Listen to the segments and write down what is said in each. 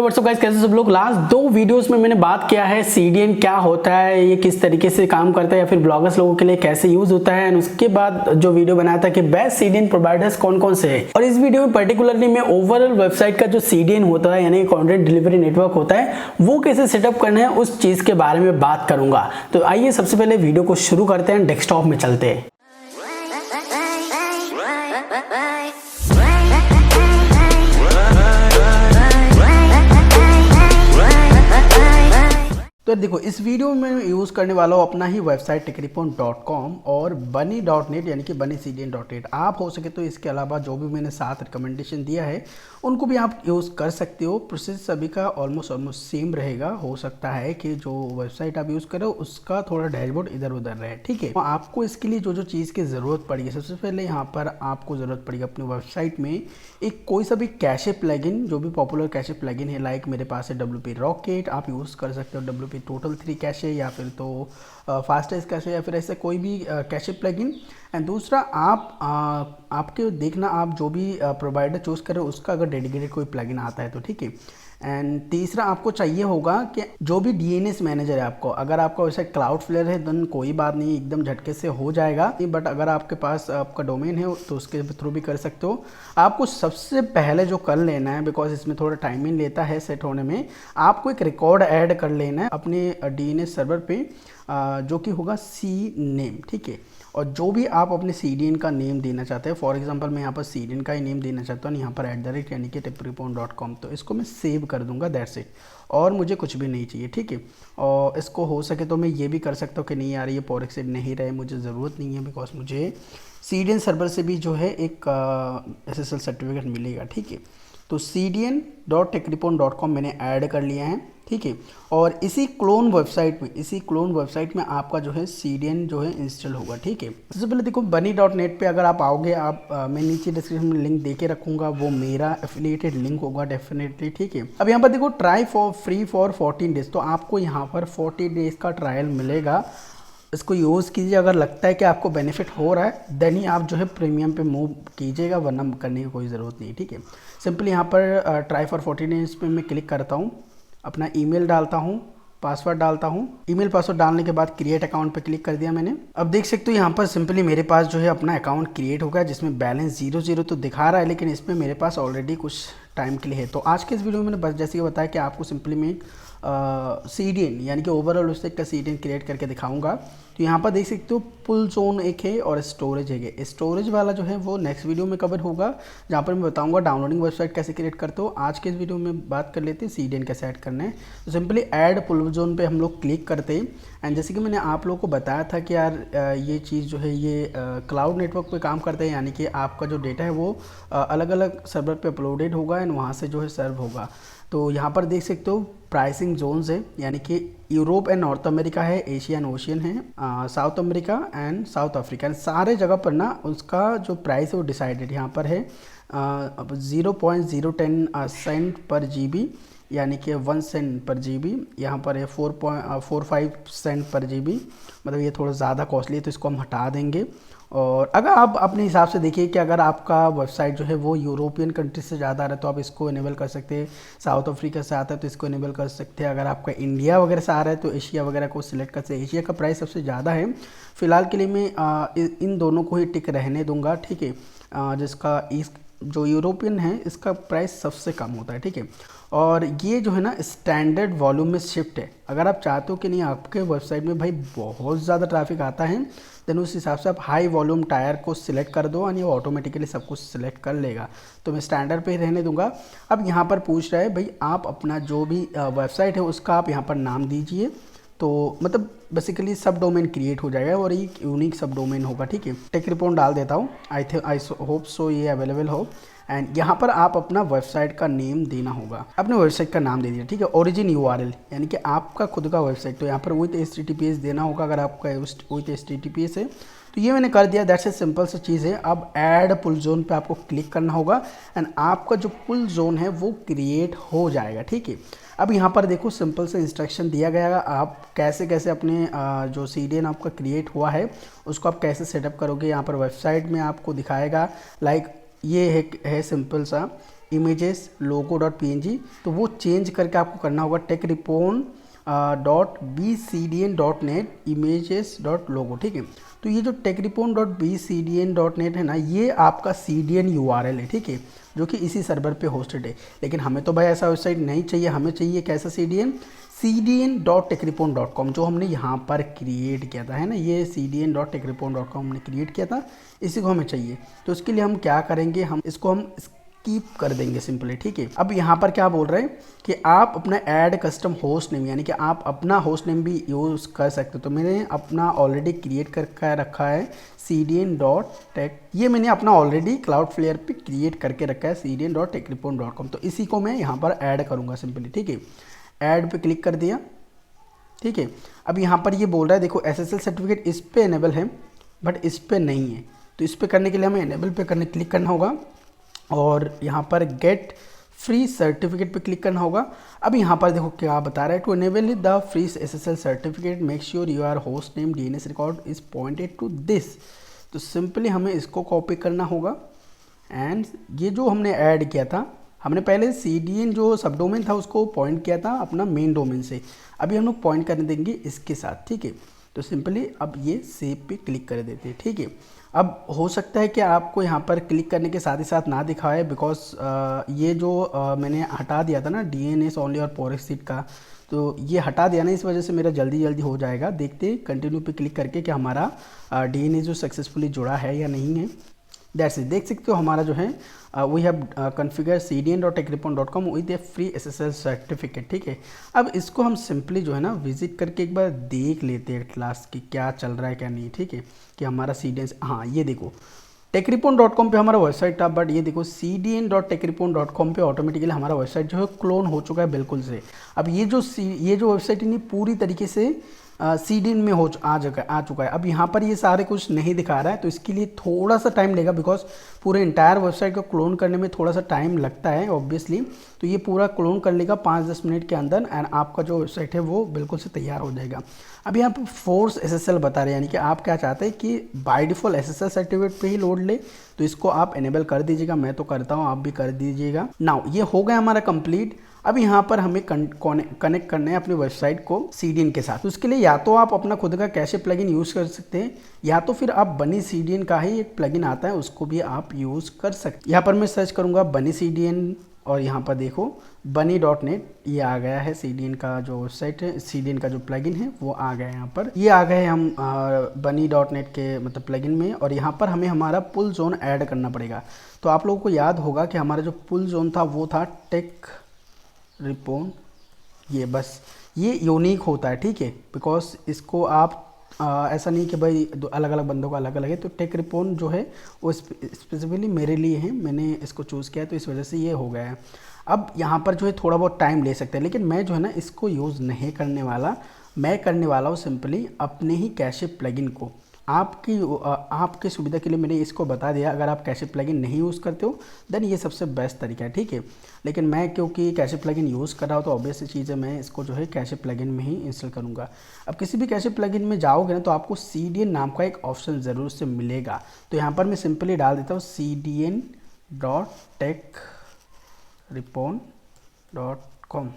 WhatsApp guys, कैसे सब लोग। लास्ट दो वीडियोस में मैंने बात किया है सीडीएन क्या होता है, ये किस तरीके से काम करता है या फिर ब्लॉगर्स लोगों के लिए कैसे यूज होता है। एंड उसके बाद जो वीडियो बनाया था कि बेस्ट सीडीएन प्रोवाइडर्स कौन कौन से हैं। और इस वीडियो में पर्टिकुलरली मैं ओवरऑल वेबसाइट का जो सीडीएन होता है यानी कंटेंट डिलीवरी नेटवर्क होता है वो कैसे सेटअप करना है उस चीज के बारे में बात करूंगा। तो आइए सबसे पहले वीडियो को शुरू करते हैं, डेस्कटॉप में चलते हैं। तो देखो, इस वीडियो में मैं यूज़ करने वाला हूँ अपना ही वेबसाइट techrippon.com और bunny.net यानी कि bunnycdn.net। आप हो सके तो इसके अलावा जो भी मैंने 7 रिकमेंडेशन दिया है उनको भी आप यूज़ कर सकते हो। प्रोसेस सभी का ऑलमोस्ट सेम रहेगा। हो सकता है कि जो वेबसाइट आप यूज़ करो उसका थोड़ा डैशबोर्ड इधर उधर रहे, ठीक है। तो आपको इसके लिए जो जो चीज़ की ज़रूरत पड़ेगी, सबसे पहले यहाँ पर आपको ज़रूरत पड़ेगी अपनी वेबसाइट में एक कोई सा भी कैशे प्लगइन, जो भी पॉपुलर कैशे प्लगइन है। लाइक मेरे पास है WP Rocket, आप यूज़ कर सकते हो WP टोटल 3 कैशे या फिर तो फास्टेस्ट कैशे या फिर ऐसे कोई भी कैशे प्लगइन। एंड दूसरा आपके देखना आप जो भी प्रोवाइडर चूज़ करें उसका अगर डेडिकेटेड कोई प्लगइन आता है तो ठीक है। एंड तीसरा आपको चाहिए होगा कि जो भी DNS मैनेजर है आपको, अगर आपका वैसे क्लाउडफ्लेयर है देन कोई बात नहीं, एकदम झटके से हो जाएगा। बट अगर आपके पास आपका डोमेन है तो उसके थ्रू भी कर सकते हो। आपको सबसे पहले जो कर लेना है, बिकॉज इसमें थोड़ा टाइमिंग लेता है सेट होने में, आपको एक रिकॉर्ड ऐड कर लेना है अपने DNS सर्वर पे, जो कि होगा CNAME, ठीक है। और जो भी आप अपने CDN का नेम देना चाहते हैं, फॉर एग्जांपल मैं यहाँ पर CDN का ही नेम देना चाहता हूँ यहाँ पर @ यानी कि techrippon.com, तो इसको मैं सेव कर दूंगा, दैट्स इट। और मुझे कुछ भी नहीं चाहिए, ठीक है। और इसको हो सके तो मैं ये भी कर सकता हूँ कि नहीं यार ये पोरेक्स नहीं रहे, मुझे ज़रूरत नहीं है, बिकॉज मुझे CDN सर्वर से भी जो है एक SSL सर्टिफिकेट मिलेगा, ठीक है। तो cdn.techrippon.com मैंने ऐड कर लिया है, ठीक है। और इसी क्लोन वेबसाइट में आपका जो है CDN जो है इंस्टॉल होगा, ठीक है। सबसे पहले देखो bunny.net पे अगर आप आओगे, आप मैं नीचे डिस्क्रिप्शन में लिंक दे के रखूँगा, वो मेरा एफिलिएटेड लिंक होगा डेफिनेटली, ठीक है। अब यहाँ पर देखो try for free for 14 days, तो आपको यहाँ पर 40 डेज का ट्रायल मिलेगा। इसको यूज़ कीजिए, अगर लगता है कि आपको बेनिफिट हो रहा है देन ही आप जो है प्रीमियम पे मूव कीजिएगा, वरना करने की कोई ज़रूरत नहीं, ठीक है। सिंपली यहाँ पर ट्राई फॉर 14 डेज पे मैं क्लिक करता हूँ, अपना ईमेल डालता हूँ, पासवर्ड डालता हूँ। ईमेल पासवर्ड डालने के बाद क्रिएट अकाउंट पे क्लिक कर दिया मैंने। अब देख सकते हो यहाँ पर सिंपली मेरे पास जो है अपना अकाउंट क्रिएट हो गया, जिसमें बैलेंस 0 तो दिखा रहा है, लेकिन इसमें मेरे पास ऑलरेडी कुछ टाइम के लिए है। तो आज के इस वीडियो में मैंने बस जैसे कि बताया कि आपको सिंपली मैं CDN यानी कि ओवरऑल वेबसाइट का CDN क्रिएट करके दिखाऊंगा। तो यहाँ पर देख सकते हो पुल जोन एक है और स्टोरेज है। स्टोरेज वाला जो है वो नेक्स्ट वीडियो में कवर होगा, जहाँ पर मैं बताऊंगा डाउनलोडिंग वेबसाइट कैसे क्रिएट करते हो। आज के इस वीडियो में बात कर लेते हैं CDN कैसे ऐड करना है। तो सिंपली ऐड पुल जोन पे हम लोग क्लिक करते हैं। एंड जैसे कि मैंने आप लोगों को बताया था कि यार ये चीज़ जो है ये क्लाउड नेटवर्क पे काम करते हैं, यानी कि आपका जो डेटा है वो अलग अलग सर्वर पे अपलोडेड होगा एंड वहाँ से जो है सर्व होगा। तो यहाँ पर देख सकते हो प्राइसिंग जोन्स है, यानी कि यूरोप एंड नॉर्थ अमेरिका है, एशिया एंड ओशियन है, south America and south Africa, सारे जगह पर ना उसका जो प्राइस है वो डिसाइडेड यहाँ पर है। 0.010 सेंट पर GB, यानी कि 1 सेंट पर GB। यहाँ पर है 4.45 सेंट पर GB, मतलब ये थोड़ा ज़्यादा कॉस्टली है तो इसको हम हटा देंगे। और अगर आप अपने हिसाब से देखिए कि अगर आपका वेबसाइट जो है वो यूरोपियन कंट्री से ज़्यादा आ रहा है तो आप इसको इनेबल कर सकते हैं। साउथ अफ्रीका से आता है तो इसको इनेबल कर सकते हैं। अगर आपका इंडिया वगैरह से आ रहा है तो एशिया वगैरह को सिलेक्ट कर सकते हैं। एशिया का प्राइस सबसे ज़्यादा है, फिलहाल के लिए मैं इन दोनों को ही टिक रहने दूंगा, ठीक है। जिसका जो यूरोपियन है इसका प्राइस सबसे कम होता है, ठीक है। और ये जो है ना स्टैंडर्ड वॉल्यूम में शिफ्ट है। अगर आप चाहते हो कि नहीं आपके वेबसाइट में भाई बहुत ज़्यादा ट्रैफिक आता है देन उस हिसाब से आप हाई वॉल्यूम टायर को सिलेक्ट कर दो और ये ऑटोमेटिकली सब कुछ सिलेक्ट कर लेगा। तो मैं स्टैंडर्ड पे ही रहने दूंगा। अब यहाँ पर पूछ रहा है भाई आप अपना जो भी वेबसाइट है उसका आप यहाँ पर नाम दीजिए, तो मतलब बेसिकली सब डोमेन क्रिएट हो जाएगा और एक यूनिक सब डोमेन होगा, ठीक है। techrippon डाल देता हूँ, आई होप सो ये अवेलेबल हो। एंड यहाँ पर आप अपना वेबसाइट का नेम देना होगा, अपने वेबसाइट का नाम दे दीजिए, ठीक है। ओरिजिन URL यानी कि आपका खुद का वेबसाइट, तो यहाँ पर विथ HTTPS देना होगा अगर आपका विथ HTTPS है। तो ये मैंने कर दिया, दैट्स ए सिंपल सी चीज़ है। अब ऐड पुल जोन पे आपको क्लिक करना होगा एंड आपका जो पुल जोन है वो क्रिएट हो जाएगा, ठीक है। अब यहाँ पर देखो सिंपल से इंस्ट्रक्शन दिया गया है, आप कैसे कैसे अपने जो CDN आपका क्रिएट हुआ है उसको आप कैसे सेटअप करोगे। यहाँ पर वेबसाइट में आपको दिखाएगा, लाइक ये है सिंपल सा इमेजेस लोगो डॉट png, तो वो चेंज करके आपको करना होगा techrepon.bcdn.net images डॉट लोगो, ठीक है। तो ये जो techrepon.bcdn.net है ना, ये आपका CDN URL है, ठीक है, जो कि इसी सर्वर पे होस्टेड है। लेकिन हमें तो भाई ऐसा वेबसाइट नहीं चाहिए, हमें चाहिए कैसा cdn.techrepon.com, जो हमने यहाँ पर क्रिएट किया था, है ना, ये cdn.techrepon.com हमने क्रिएट किया था, इसी को हमें चाहिए। तो उसके लिए हम क्या करेंगे, हम इसको स्कीप कर देंगे सिंपली, ठीक है। अब यहाँ पर क्या बोल रहे हैं कि आप अपना ऐड कस्टम होस्ट नेम, यानी कि आप अपना होस्ट नेम भी यूज़ कर सकते हो। तो मैंने अपना ऑलरेडी क्रिएट करके रखा है cdn.tech, ये मैंने अपना ऑलरेडी क्लाउडफ्लेयर पे क्रिएट करके रखा है cdn.techrepon.com। तो इसी को मैं यहाँ पर ऐड करूँगा सिंपली, ठीक है। ऐड पे क्लिक कर दिया, ठीक है। अब यहाँ पर ये बोल रहा है देखो SSL सर्टिफिकेट इस पे इनेबल है बट इस पे नहीं है। तो इस पे करने के लिए हमें इनेबल पे क्लिक करना होगा और यहाँ पर गेट फ्री सर्टिफिकेट पे क्लिक करना होगा। अब यहाँ पर देखो क्या बता रहा है, to enable the free SSL certificate make sure your host name DNS record is pointed to this. तो सिंपली हमें इसको कॉपी करना होगा एंड ये जो हमने ऐड किया था, हमने पहले CDN जो सब डोमेन था उसको पॉइंट किया था अपना मेन डोमेन से, अभी हम लोग पॉइंट करने देंगे इसके साथ, ठीक है। तो सिंपली अब ये सेव पे क्लिक कर देते हैं, ठीक है। अब हो सकता है कि आपको यहाँ पर क्लिक करने के साथ ही साथ ना दिखाए, बिकॉज ये जो मैंने हटा दिया था ना DNS ओनली और पोरेक्सिट का, तो ये हटा दिया ना, इस वजह से मेरा जल्दी हो जाएगा। देखते कंटिन्यू पे क्लिक करके कि हमारा DNS जो सक्सेसफुली जुड़ा है या नहीं है। दैट्स इट, देख सकते हो हमारा जो है we have configure cdn.techrepon.com with a free SSL certificate, ठीक है। अब इसको हम सिंपली जो है ना विजिट करके एक बार देख लेते हैं क्लास की क्या चल रहा है क्या नहीं, ठीक है, कि हमारा CDN, हाँ ये देखो techrepon.com पे हमारा वेबसाइट था, बट ये देखो cdn.techrepon.com पे ऑटोमेटिकली हमारा वेबसाइट जो है क्लोन हो चुका है बिल्कुल से। अब ये जो वेबसाइट है पूरी तरीके से CDN में आ चुका है। अब यहाँ पर ये सारे कुछ नहीं दिखा रहा है, तो इसके लिए थोड़ा सा टाइम लेगा, बिकॉज पूरे इंटायर वेबसाइट को क्लोन करने में थोड़ा सा टाइम लगता है ऑब्वियसली। तो ये पूरा क्लोन कर लेगा 5-10 मिनट के अंदर एंड आपका जो वेबसाइट है वो बिल्कुल से तैयार हो जाएगा। अब यहाँ पर फोर्स SSL बता रहे हैं, यानी कि आप क्या चाहते हैं कि बाय डिफ़ॉल्ट SSL सर्टिफिकेट पे ही लोड ले, तो इसको आप इनेबल कर दीजिएगा। मैं तो करता हूँ, आप भी कर दीजिएगा। नाउ ये हो गया हमारा कंप्लीट। अब यहाँ पर हमें कनेक्ट करना है अपनी वेबसाइट को CDN के साथ। तो उसके लिए या तो आप अपना खुद का कैशे प्लगइन यूज़ कर सकते हैं, या तो फिर आप बनी CDN का ही एक प्लगइन आता है उसको भी आप यूज़ कर सकते हैं। यहाँ पर मैं सर्च करूँगा बनी CDN और यहाँ पर देखो bunny.net, ये आ गया है CDN का जो वेबसाइट है, CDN का जो प्लगइन है वो आ गया है। यहाँ पर ये आ गए हम bunny.net के मतलब प्लगइन में, और यहाँ पर हमें हमारा पुल जोन ऐड करना पड़ेगा। तो आप लोगों को याद होगा कि हमारा जो पुल जोन था वो था techrepon, ये बस ये यूनिक होता है, ठीक है, बिकॉज इसको आप ऐसा नहीं कि भाई अलग अलग बंदों का अलग अलग है। तो techrepon जो है वो स्पेसिफिकली मेरे लिए है, मैंने इसको चूज़ किया है, तो इस वजह से ये हो गया है। अब यहाँ पर जो है थोड़ा बहुत टाइम ले सकते हैं, लेकिन मैं जो है ना इसको यूज़ नहीं करने वाला, मैं करने वाला हूँ सिंपली अपने ही कैशे प्लगइन को। आपकी सुविधा के लिए मैंने इसको बता दिया। अगर आप कैशे प्लगइन नहीं यूज़ करते हो देन ये सबसे बेस्ट तरीका है, ठीक है। लेकिन मैं क्योंकि कैशे प्लगइन यूज़ कर रहा हूँ तो ऑब्वियस चीज़ है, मैं इसको जो है कैशे प्लगइन में ही इंस्टॉल करूँगा। अब किसी भी कैशे प्लगइन में जाओगे ना तो आपको CDN नाम का एक ऑप्शन ज़रूर से मिलेगा। तो यहाँ पर मैं सिंपली डाल देता हूँ cdn.techrepon.com,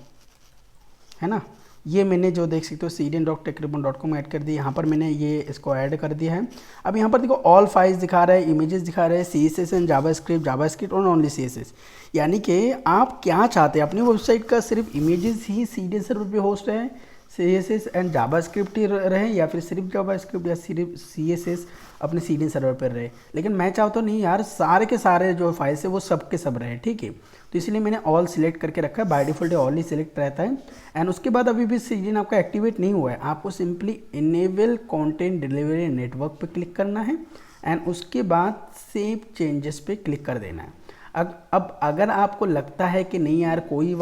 है ना। ये मैंने जो देख सकते हो cdn.techrepon.com ऐड कर दिया। यहाँ पर मैंने ये इसको ऐड कर दिया है। अब यहाँ पर देखो ऑल फाइल्स दिखा रहा है, इमेजेस दिखा रहा है, CSS एंड जावास्क्रिप्ट और ओनली CSS, यानी कि आप क्या चाहते हैं अपनी वेबसाइट का सिर्फ इमेजेस ही CDN सर्वर पे होस्ट है, CSS एंड जावास्क्रिप्ट ही रहे, या फिर सिर्फ जावास्क्रिप्ट या सिर्फ CSS अपने CDN सर्वर पर रहे। लेकिन मैं चाहता हूँ नहीं यार, सारे के सारे जो फाइल्स है वो सब के सब रहे, ठीक है। तो इसलिए मैंने ऑल सिलेक्ट करके रखा है। By default all he select रहता है। एंड उसके बाद अभी भी CDN आपका एक्टिवेट नहीं हुआ है, आपको simply enable content delivery network पे क्लिक करना है एंड उसके बाद सेव चेंजेस पे क्लिक कर देना है। अब अगर आपको लगता है कि नहीं यार कोई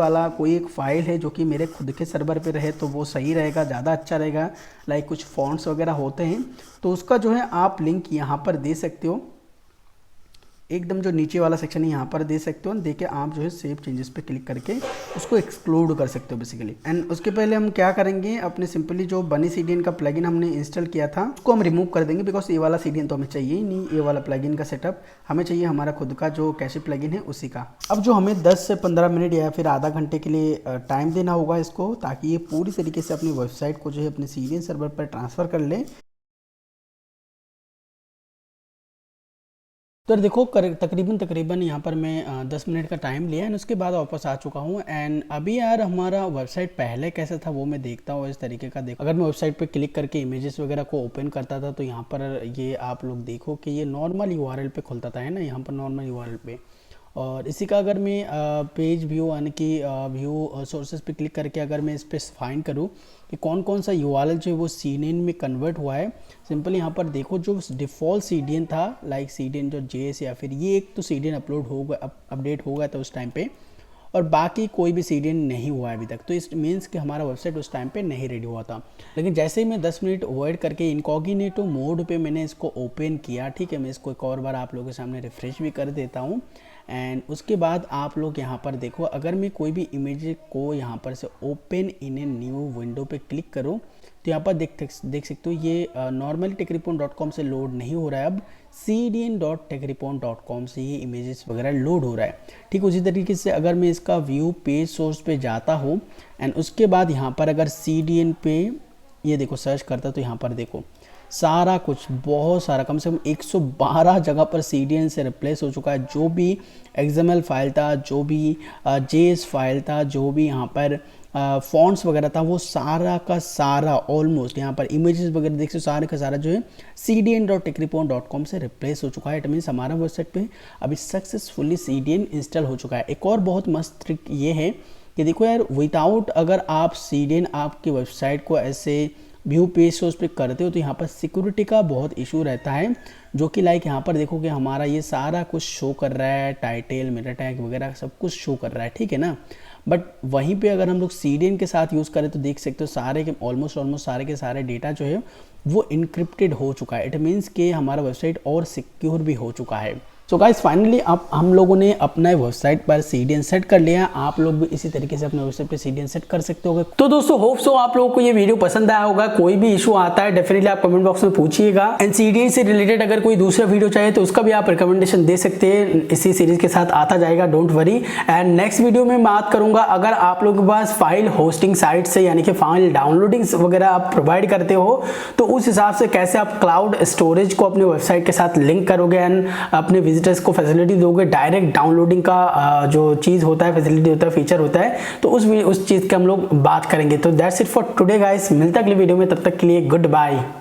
एक फ़ाइल है जो कि मेरे खुद के सर्वर पे रहे तो वो सही रहेगा, ज़्यादा अच्छा रहेगा, लाइक कुछ फॉन्ट्स वगैरह होते हैं, तो उसका जो है आप लिंक यहाँ पर दे सकते हो। एकदम जो नीचे वाला सेक्शन है यहाँ पर दे सकते हो, देके आप जो है सेव चेंजेस पे क्लिक करके उसको एक्सक्लूड कर सकते हो बेसिकली। एंड उसके पहले हम क्या करेंगे, अपने सिंपली जो बनी CDN का प्लगइन हमने इंस्टॉल किया था उसको हम रिमूव कर देंगे, बिकॉज ये वाला CDN तो हमें चाहिए ही नहीं। ये वाला प्लगइन का सेटअप हमें चाहिए हमारा खुद का जो कैशे प्लगइन है उसी का। अब जो हमें 10 से 15 मिनट या फिर आधा घंटे के लिए टाइम देना होगा इसको, ताकि ये पूरी तरीके से अपनी वेबसाइट को जो है अपने CDN सर्वर पर ट्रांसफ़र कर ले। तो देखो तकरीबन यहाँ पर मैं 10 मिनट का टाइम लिया एंड उसके बाद वापस आ चुका हूँ। एंड अभी यार हमारा वेबसाइट पहले कैसा था वो मैं देखता हूँ इस तरीके का। देखो अगर मैं वेबसाइट पे क्लिक करके इमेजेस वगैरह को ओपन करता था तो यहाँ पर ये आप लोग देखो कि ये नॉर्मल URL पे खुलता था, है ना, यहाँ पर नॉर्मल URL पे। और इसी का अगर मैं पेज व्यू यानी कि व्यू सोर्सेज पे क्लिक करके अगर मैं इस पर फाइंड करूँ कि कौन कौन सा URL जो है वो CDN में कन्वर्ट हुआ है, सिंपल यहाँ पर देखो जो डिफ़ॉल्ट CDN था लाइक CDN.js या फिर ये एक तो CDN अपलोड हो गया, अपडेट हो गया था उस टाइम पे, और बाकी कोई भी CDN नहीं हुआ है अभी तक। तो इस मीन्स कि हमारा वेबसाइट उस टाइम पे नहीं रेडी हुआ था। लेकिन जैसे ही मैं 10 मिनट वेट करके इनकॉग्निटो मोड पे मैंने इसको ओपन किया, ठीक है, मैं इसको एक और बार आप लोगों के सामने रिफ्रेश भी कर देता हूँ। एंड उसके बाद आप लोग यहाँ पर देखो, अगर मैं कोई भी इमेज को यहाँ पर से open in a new window पे क्लिक करूँ तो यहाँ पर देख सकते हो ये नॉर्मली techrepon.com से लोड नहीं हो रहा है, अब cdn.techrepon.com से ये इमेजेस वगैरह लोड हो रहा है। ठीक उसी तरीके से अगर मैं इसका व्यू पेज सोर्स पे जाता हूँ एंड उसके बाद यहाँ पर अगर CDN पे ये देखो सर्च करता तो यहाँ पर देखो सारा कुछ बहुत सारा कम से कम 112 जगह पर CDN से रिप्लेस हो चुका है। जो भी XML फाइल था, जो भी JS फाइल था, जो भी यहाँ पर फॉन्ट्स वगैरह था, वो सारा का सारा ऑलमोस्ट यहाँ पर इमेजेस वगैरह देख सकते सारे का सारा जो है cdn.techrepon.com से रिप्लेस हो चुका है। इट मीन्स हमारा वेबसाइट पे अभी सक्सेसफुली CDN इंस्टॉल हो चुका है। एक और बहुत मस्त ट्रिक ये है कि देखो यार, विदाउट अगर आप CDN आपकी वेबसाइट को ऐसे व्यू पेज सोर्स पे करते हो तो यहाँ पर सिक्योरिटी का बहुत इशू रहता है, जो कि लाइक यहाँ पर देखो कि हमारा ये सारा कुछ शो कर रहा है, टाइटल मेटा टैग वगैरह सब कुछ शो कर रहा है, ठीक है ना। बट वहीं पे अगर हम लोग CDN के साथ यूज़ करें तो देख सकते हो सारे के ऑलमोस्ट सारे के सारे डेटा जो है वो इनक्रिप्टेड हो चुका है। इट मीन्स कि हमारा वेबसाइट और सिक्योर भी हो चुका है। सो गाइस फाइनली अब हम लोगों ने अपना वेबसाइट पर CDN सेट कर लिया। आप लोग भी इसी तरीके से अपने वेबसाइट पे CDN सेट कर सकते हो। तो दोस्तों होप सो आप लोगों को ये वीडियो पसंद आया होगा। कोई भी इशू आता है डेफिनेटली आप कमेंट बॉक्स में पूछिएगा। एंड CDN से रिलेटेड अगर कोई दूसरा वीडियो चाहिए तो उसका भी आप रिकमेंडेशन दे सकते हैं, इसी सीरीज के साथ आता जाएगा, don't worry. And next video में बात करूंगा अगर आप लोगों के पास फाइल होस्टिंग साइट से यानी कि फाइल डाउनलोडिंग वगैरह आप प्रोवाइड करते हो तो उस हिसाब से कैसे आप क्लाउड स्टोरेज को अपने वेबसाइट के साथ लिंक करोगे एंड अपने विजिटर्स को फैसिलिटी दोगे। डायरेक्ट डाउनलोडिंग का जो चीज़ होता है, फैसिलिटी होता है, फीचर होता है, तो उस चीज़ की हम लोग बात करेंगे। तो that's it for today guys, मिलता है अगली वीडियो में, तब तक के लिए गुड बाय।